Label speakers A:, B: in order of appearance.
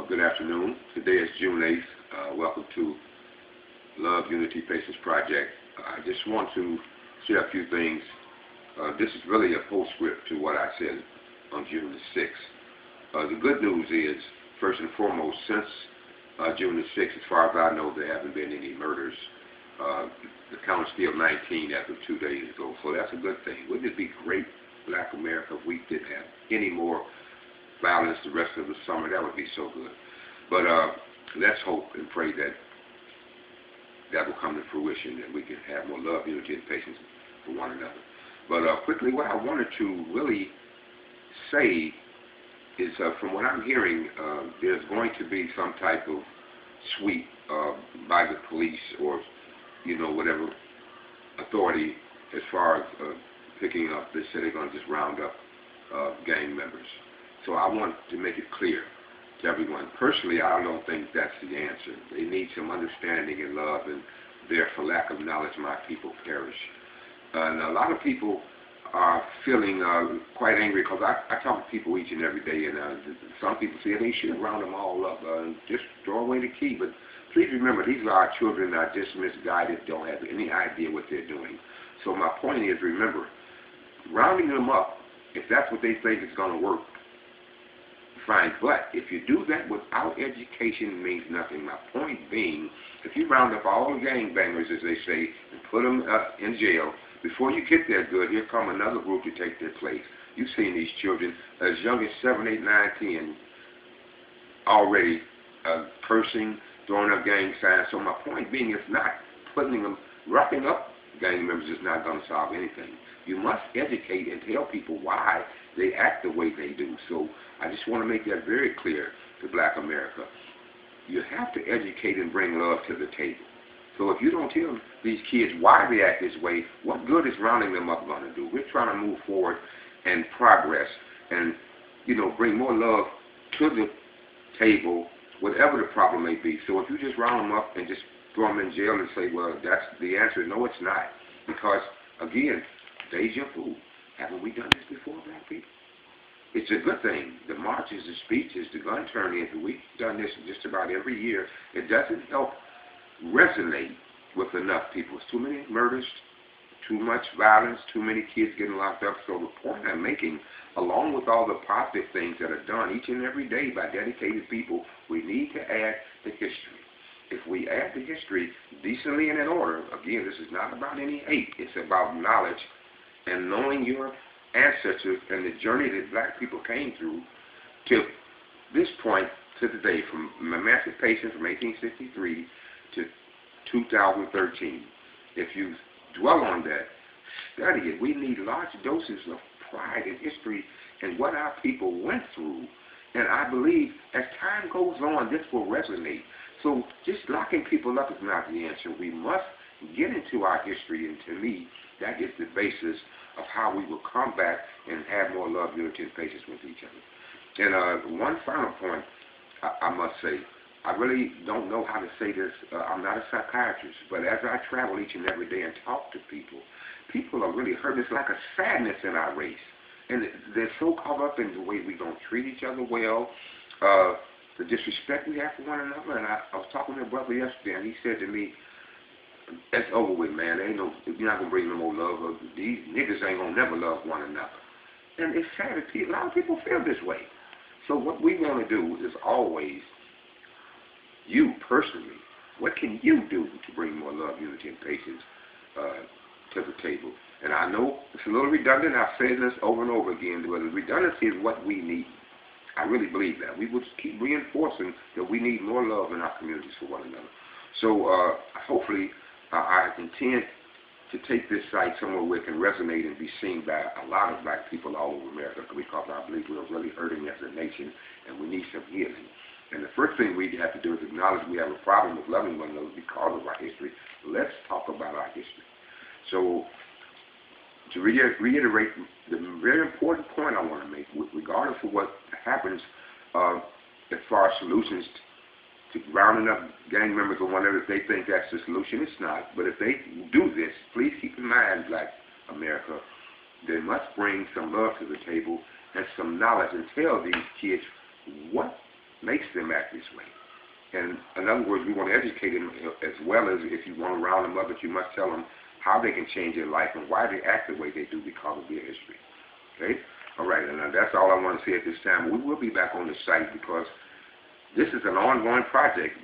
A: Good afternoon. Today is June 8th. Welcome to Love, Unity, Patience Project. I just want to share a few things. This is really a postscript to what I said on June the 6th. The good news is, first and foremost, since June the 6th, as far as I know, there haven't been any murders. The count is still 19 as of 2 days ago, so that's a good thing. Wouldn't it be great, Black America, if we didn't have any more violence the rest of the summer? That would be so good. But let's hope and pray that that will come to fruition, and we can have more love, unity, and patience for one another. But quickly, what I wanted to really say is, from what I'm hearing, there's going to be some type of sweep by the police or, whatever authority as far as picking up. They say they're going to just round up gang members. So I want to make it clear to everyone. Personally, I don't think that's the answer. They need some understanding and love, and there, for lack of knowledge, my people perish. And a lot of people are feeling quite angry, because I talk to people each and every day, and some people say they should round them all up and just throw away the key. But please remember, these are our children that are just misguided, don't have any idea what they're doing. So my point is, remember, rounding them up, if that's what they think is going to work, fine. But if you do that without education, it means nothing. My point being, if you round up all the gangbangers, as they say, and put them in jail, before you get there good, here come another group to take their place. You've seen these children as young as 7, 8, 9, 10 already cursing, throwing up gang signs. So my point being, it's not putting them, wrapping up gang members is not going to solve anything. You must educate and tell people why they act the way they do. So I just want to make that very clear to Black America. You have to educate and bring love to the table. So if you don't tell these kids why they act this way, what good is rounding them up going to do? We're trying to move forward and progress and, bring more love to the table, whatever the problem may be. So if you just round them up and just throw them in jail and say, well, that's the answer, no, it's not. Because, again, deja vu. Haven't we done this before, Black people? It's a good thing. The marches, the speeches, the gun turn-ins, we've done this just about every year. It doesn't help resonate with enough people. It's too many murders, too much violence, too many kids getting locked up. So the point I'm making, along with all the positive things that are done each and every day by dedicated people, we need to add the history. If we add the history decently and in order, again, this is not about any hate. It's about knowledge and knowing your ancestors and the journey that Black people came through to this point to today, from emancipation from 1863 to 2013. If you dwell on that, study it. We need large doses of pride and history and what our people went through. And I believe as time goes on, this will resonate. So just locking people up is not the answer. We must get into our history, and to me, that is the basis of how we will come back and have more love, unity, and patience with each other. And one final point I must say, I really don't know how to say this. I'm not a psychiatrist, but as I travel each and every day and talk to people, people are really hurt. It's like a sadness in our race. And they're so caught up in the way we don't treat each other well, the disrespect we have for one another. And I was talking to a brother yesterday, and he said to me, "It's over with, man. You're not going to bring no more love. These niggas ain't going to never love one another." And it's sad that a lot of people feel this way. So what we want to do is always, you personally, what can you do to bring more love, unity, and patience to the table? And I know it's a little redundant. I've said this over and over again, but the redundancy is what we need. I really believe that. We will just keep reinforcing that we need more love in our communities for one another. So hopefully I intend to take this site somewhere where it can resonate and be seen by a lot of Black people all over America, because I believe we're really hurting as a nation and we need some healing. And the first thing we have to do is acknowledge we have a problem with loving one another because of our history. Let's talk about our history. So to reiterate the very important point I want to make, regardless of what happens as far as solutions to rounding up gang members or whatever, if they think that's the solution, it's not. But if they do this, please keep in mind, Black America, they must bring some love to the table and some knowledge and tell these kids what makes them act this way. And in other words, we want to educate them as well as if you want to round them up, but you must tell them how they can change their life and why they act the way they do because of their history. Okay? All right, and that's all I want to say at this time. We will be back on the site because this is an ongoing project.